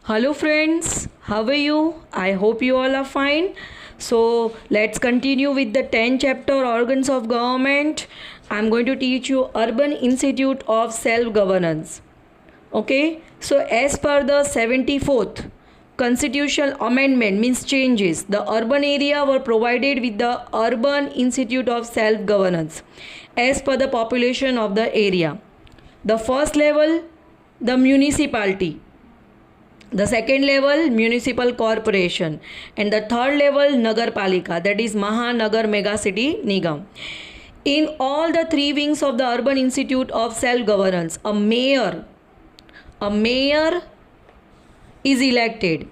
Hello friends, how are you? I hope you all are fine. So let's continue with the 10th chapter organs of government. I'm going to teach you Urban Institute of Self-Governance. Okay, so as per the 74th constitutional amendment means changes, the urban area were provided with the Urban Institute of Self-Governance as per the population of the area. The first level, the municipality, the second level municipal corporation, and the third level nagar palika, that is mahanagar mega city nigam. In all the three wings of the Urban Institute of Self Governance, a mayor is elected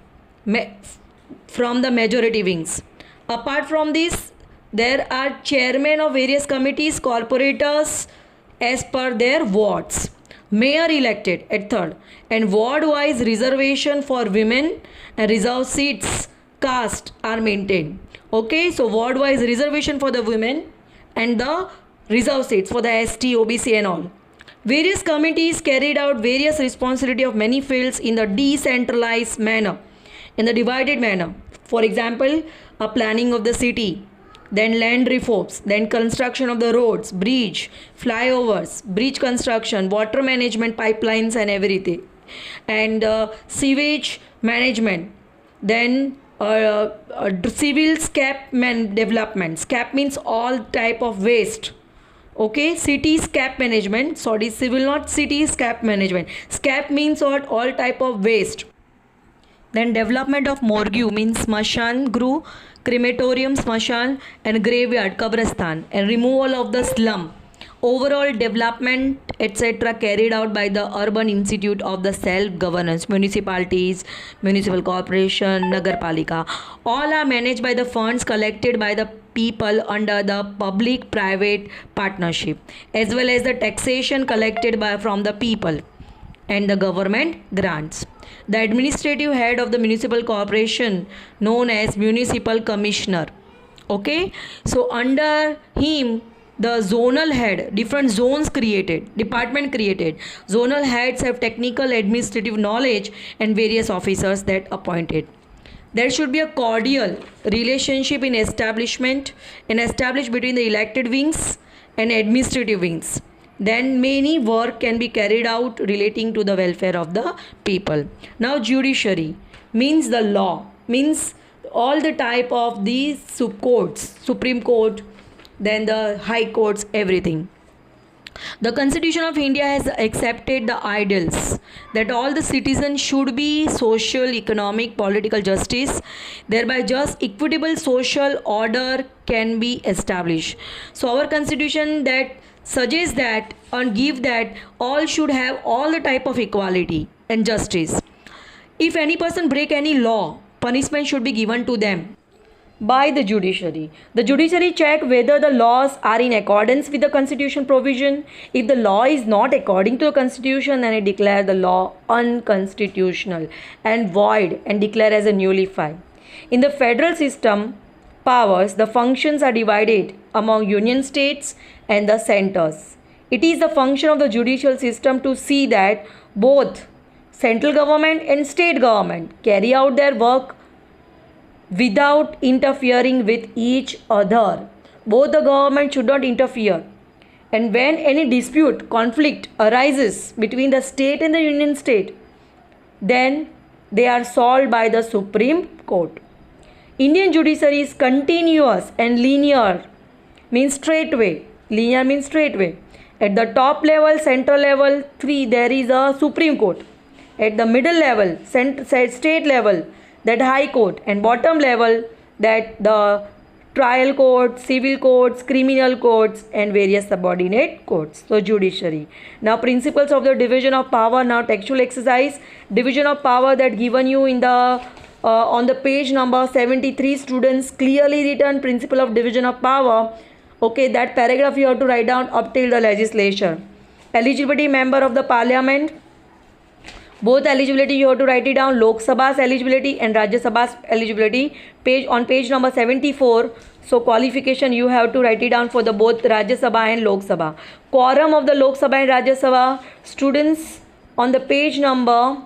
from the majority wings. Apart from this, there are chairmen of various committees, corporators as per their wards. Mayor elected at third, and ward wise reservation for women and reserved seats caste are maintained. Okay, so ward wise reservation for the women and the reserved seats for the ST, OBC and all. Various committees carried out various responsibility of many fields in the decentralized manner, in the divided manner. For example, a planning of the city, then land reforms, then construction of the roads, bridge, flyovers, bridge construction, water management, pipelines and everything, and sewage management, then civil scap development. Scap means all type of waste. Okay, city scap management, sorry, civil not city scap management. Scap means what? All type of waste. Then development of morgue means smashan gru, crematorium smashan and graveyard kabristan, and removal of the slum. Overall development etc. carried out by the Urban Institute of the Self-Governance, municipalities, municipal corporation, nagar palika. All are managed by the funds collected by the people under the public-private partnership, as well as the taxation collected from the people and the government grants. The administrative head of the municipal corporation known as municipal commissioner. Okay, so under him the zonal head, different zones created, department created. Zonal heads have technical administrative knowledge and various officers that appointed. There should be a cordial relationship in establishment and established between the elected wings and administrative wings. Then many work can be carried out relating to the welfare of the people. Now judiciary means the law, means all the type of these courts, Supreme Court, then the high courts, everything. The Constitution of India has accepted the ideals that all the citizens should be social, economic, political justice, thereby just equitable social order can be established. So our Constitution that suggests that and give that all should have all the type of equality and justice. If any person break any law, punishment should be given to them by the judiciary. The judiciary check whether the laws are in accordance with the constitution provision. If the law is not according to the constitution, then it declare the law unconstitutional and void and declare as a nullified. In the federal system powers, the functions are divided among union states and the centers. It is the function of the judicial system to see that both central government and state government carry out their work without interfering with each other. Both the government should not interfere. And when any dispute, conflict arises between the state and the union state, then they are solved by the Supreme Court. Indian judiciary is continuous and linear, means straightway. Linear means straightway. At the top level, central level 3, there is a Supreme Court. At the middle level, state level, that high court, and bottom level that the trial courts, civil courts, criminal courts and various subordinate courts. So judiciary. Now principles of the division of power. Now textual exercise, division of power that given you in the on the page number 73. Students, clearly written principle of division of power. Okay, that paragraph you have to write down up till the legislature. Eligibility member of the parliament. Both eligibility you have to write it down, Lok Sabha's eligibility and Rajya Sabha's eligibility. On page number 74. So qualification you have to write it down for the both Rajya Sabha and Lok Sabha. Quorum of the Lok Sabha and Rajya Sabha. Students, on the page number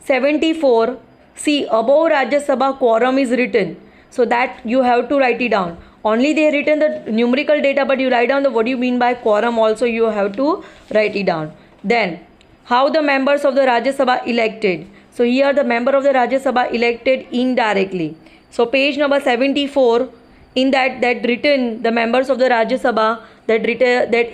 74, See, above Rajya Sabha quorum is written, so that you have to write it down. Only they written the numerical data, but you write down the what do you mean by quorum also you have to write it down. Then, how the members of the Rajya Sabha elected. So here the member of the Rajya Sabha elected indirectly. So page number 74, in that written the members of the Rajya Sabha that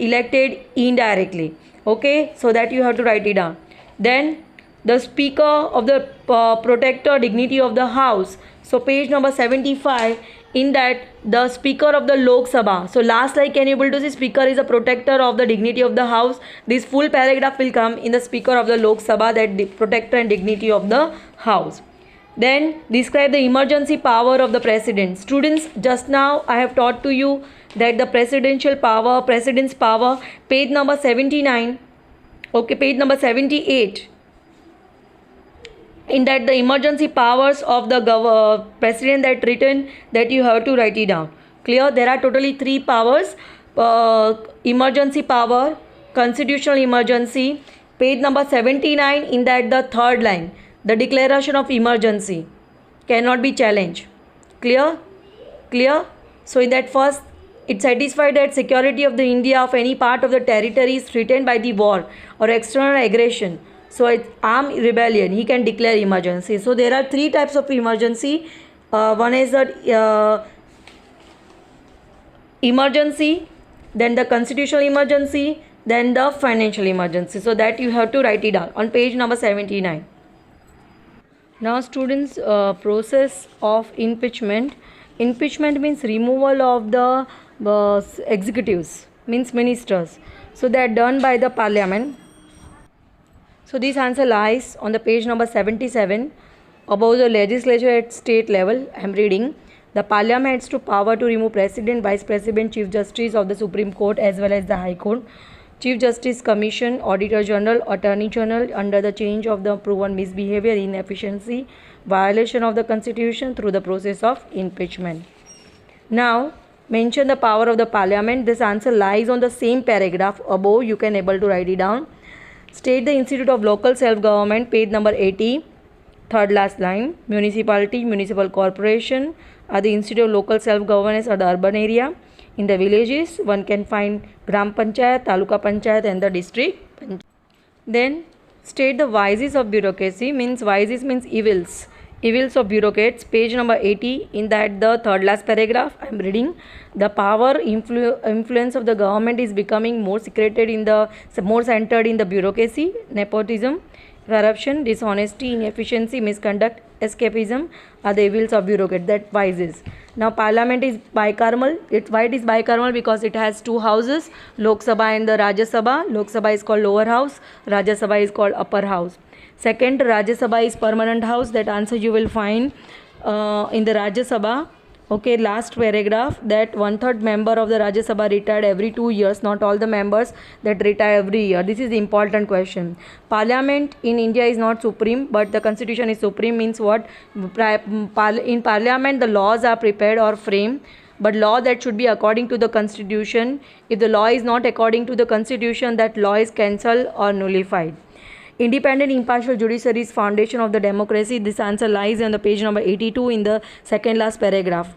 elected indirectly. Okay, so that you have to write it down. Then the speaker of the protector dignity of the house. So page number 75, in that the speaker of the Lok Sabha. So last line can you able to see speaker is a protector of the dignity of the house. This full paragraph will come in the speaker of the Lok Sabha, that the protector and dignity of the house. Then describe the emergency power of the president. Students, just now I have taught to you that the presidential power, president's power, page number 79, okay, page number 78. In that the emergency powers of the president that written, that you have to write it down. Clear? There are totally 3 powers. Emergency power, constitutional emergency, page number 79, in that the third line, the declaration of emergency cannot be challenged. Clear? Clear? So in that first, it satisfied that security of the India of any part of the territory is threatened by the war or external aggression. So it's armed rebellion, he can declare emergency. So there are 3 types of emergency. One is the emergency, then the constitutional emergency, then the financial emergency. So that you have to write it down on page number 79. Now students, process of impeachment. Impeachment means removal of the executives, means ministers. So they are done by the parliament. So this answer lies on the page number 77. Above the legislature at state level, I am reading. The parliament has to power to remove president, vice president, chief justice of the Supreme Court as well as the High Court, Chief Justice Commission, Auditor General, Attorney General under the change of the proven misbehavior, inefficiency, violation of the Constitution through the process of impeachment. Now, mention the power of the parliament. This answer lies on the same paragraph above. You can able to write it down. State the Institute of Local Self-Government, page number 80, third last line. Municipality, municipal corporation are the Institute of Local Self-Governance or the urban area. In the villages, one can find Gram Panchayat, Taluka Panchayat and the district Panchayat. Then state the vices of bureaucracy, means vices means evils. Evils of bureaucrats, page number 80, in that the third last paragraph I am reading. The power influence of the government is becoming more secreted in the, more centered in the bureaucracy, nepotism, corruption, dishonesty, inefficiency, misconduct, escapism are the evils of bureaucrat, that vices. Now parliament is bicameral. Why it is bicameral? Because it has 2 houses, Lok Sabha and the Rajya Sabha. Lok Sabha is called lower house, Rajya Sabha is called upper house. Second, Rajya Sabha is permanent house. That answer you will find in the Rajya Sabha. Okay, last paragraph, that 1/3 member of the Rajya Sabha retired every 2 years. Not all the members that retire every year. This is the important question. Parliament in India is not supreme, but the constitution is supreme. Means what? In parliament, the laws are prepared or framed, but law that should be according to the constitution. If the law is not according to the constitution, that law is cancelled or nullified. Independent impartial judiciary is foundation of the democracy. This answer lies on the page number 82 in the second last paragraph.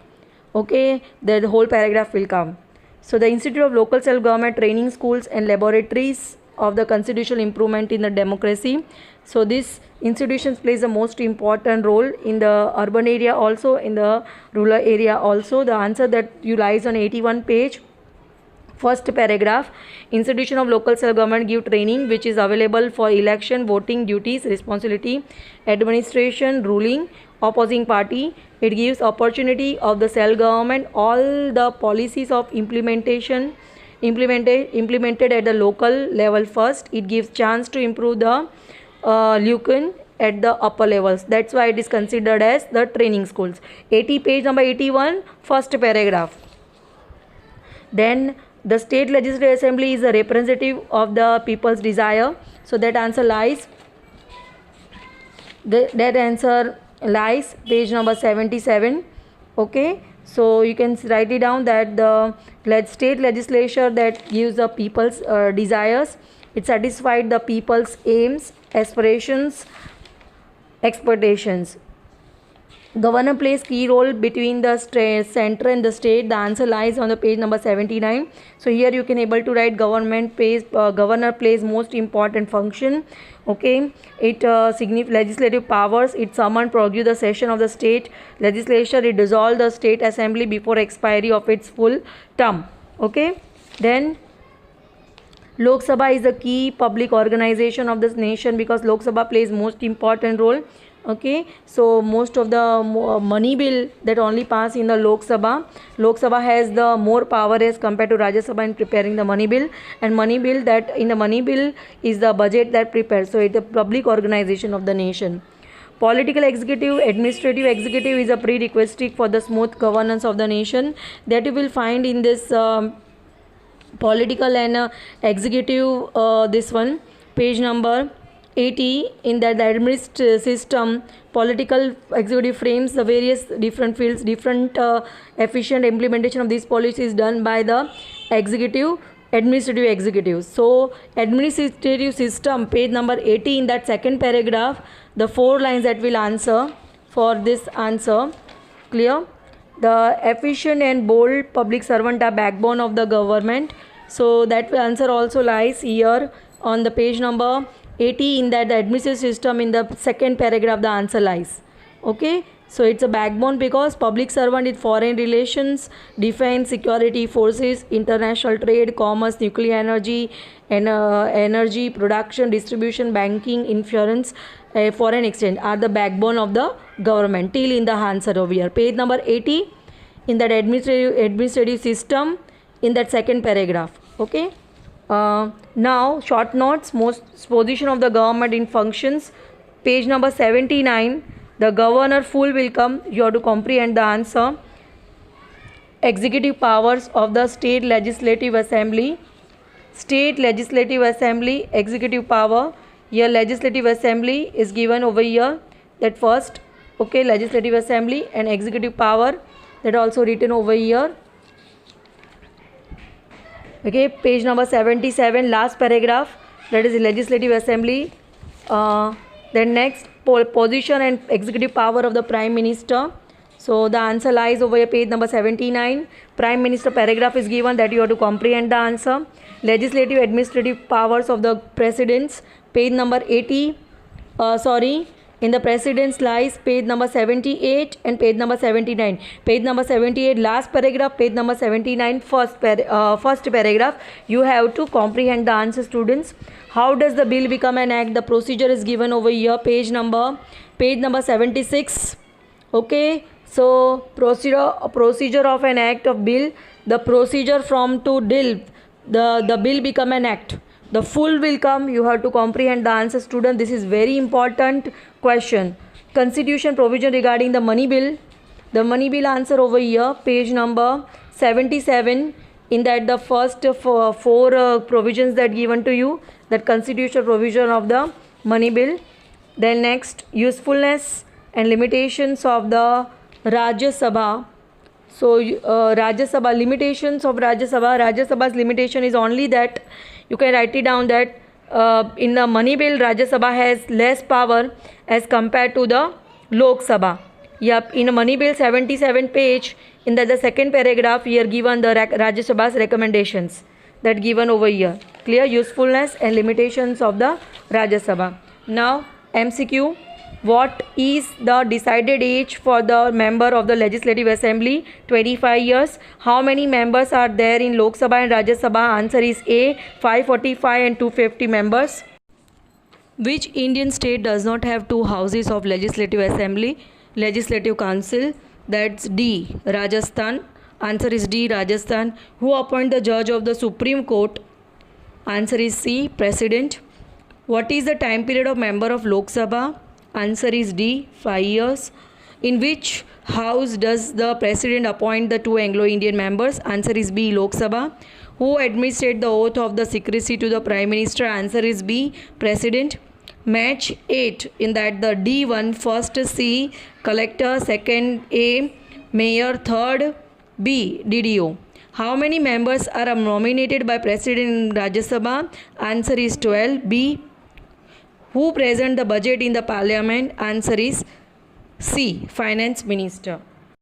Okay, the whole paragraph will come. So the Institute of Local Self-Government training schools and laboratories of the constitutional improvement in the democracy. So this institutions plays the most important role in the urban area also, in the rural area also. The answer that you lies on 81 page. First paragraph, institution of local self-government give training which is available for election, voting, duties, responsibility, administration, ruling, opposing party. It gives opportunity of the self-government, all the policies of implemented at the local level first. It gives chance to improve the Lucan at the upper levels. That's why it is considered as the training schools. 80 page number 81, first paragraph. Then the state legislative assembly is a representative of the people's desire. So that answer lies. That answer lies page number 77. Okay. So you can write it down that the state legislature that gives the people's desires. It satisfied the people's aims, aspirations, expectations. Governor plays key role between the center and the state. The answer lies on the page number 79. So here you can able to write governor plays most important function. Okay, it legislative powers. It summon produce the session of the state legislature. It dissolve the state assembly before expiry of its full term. Okay, then Lok Sabha is the key public organization of this nation because Lok Sabha plays most important role. Okay, so most of the money bill that only pass in the Lok Sabha has the more power as compared to Rajya Sabha in preparing the money bill, and money bill that in the money bill is the budget that prepares. So it's a public organization of the nation. Political executive, administrative executive is a prerequisite for the smooth governance of the nation that you will find in this political and executive this one page number 80. In that the administrative system political executive frames the various different fields, different efficient implementation of these policies done by the administrative executives. So administrative system page number 80, in that second paragraph the 4 lines that will answer for this answer. Clear? The efficient and bold public servant are backbone of the government. So that answer also lies here on the page number 80. In that the administrative system, in the second paragraph the answer lies. Okay, so it's a backbone because public servant is foreign relations, defense, security forces, international trade, commerce, nuclear energy, and energy production, distribution, banking, insurance, foreign exchange are the backbone of the government. Till in the answer over here page number 80, in that administrative system, in that second paragraph. Okay, now short notes, most position of the government in functions page number 79. The governor full will come, you have to comprehend the answer. Executive powers of the state legislative assembly, executive power. Here legislative assembly is given over here, that first. Okay, legislative assembly and executive power, that also written over here. Okay, page number 77, last paragraph, that is legislative assembly. Then next, position and executive power of the prime minister. So the answer lies over here page number 79. Prime minister paragraph is given, that you have to comprehend the answer. Legislative administrative powers of the presidents page number 80. In the president's lies page number 78 and page number 79. Page number 78 last paragraph, page number 79 first paragraph. You have to comprehend the answer, students. How does the bill become an act? The procedure is given over here, page number 76. Okay, so procedure of an act of bill, the procedure from to till the bill become an act. The full will come, you have to comprehend the answer, student. This is very important question. Constitution provision regarding the money bill. The money bill answer over here, page number 77. In that the first four provisions that given to you, that constitutional provision of the money bill. Then next, usefulness and limitations of the Rajya Sabha. So Rajya Sabha, limitations of Rajya Sabha. Rajya Sabha's limitation is only that, you can write it down, that in the money bill Rajya Sabha has less power as compared to the Lok Sabha. Yep, in a money bill 77 page, in the second paragraph here given the Rajya Sabha's recommendations, that given over here. Clear? Usefulness and limitations of the Rajya Sabha. Now MCQ. What is the decided age for the member of the Legislative Assembly? 25 years. How many members are there in Lok Sabha and Rajya Sabha? Answer is A, 545 and 250 members. Which Indian state does not have two houses of Legislative Assembly, Legislative Council? That's D, Rajasthan. Answer is D, Rajasthan. Who appoint the judge of the Supreme Court? Answer is C, President. What is the time period of member of Lok Sabha? Answer is D, 5 years. In which house does the president appoint the two Anglo-Indian members? Answer is B, Lok Sabha. Who administered the oath of the secrecy to the Prime Minister? Answer is B, President. Match 8. In that the D1, first C, collector, second A, mayor, third B, DDO. How many members are nominated by president in Rajya Sabha? Answer is 12, B. Who present the budget in the parliament? Answer is C. Finance Minister.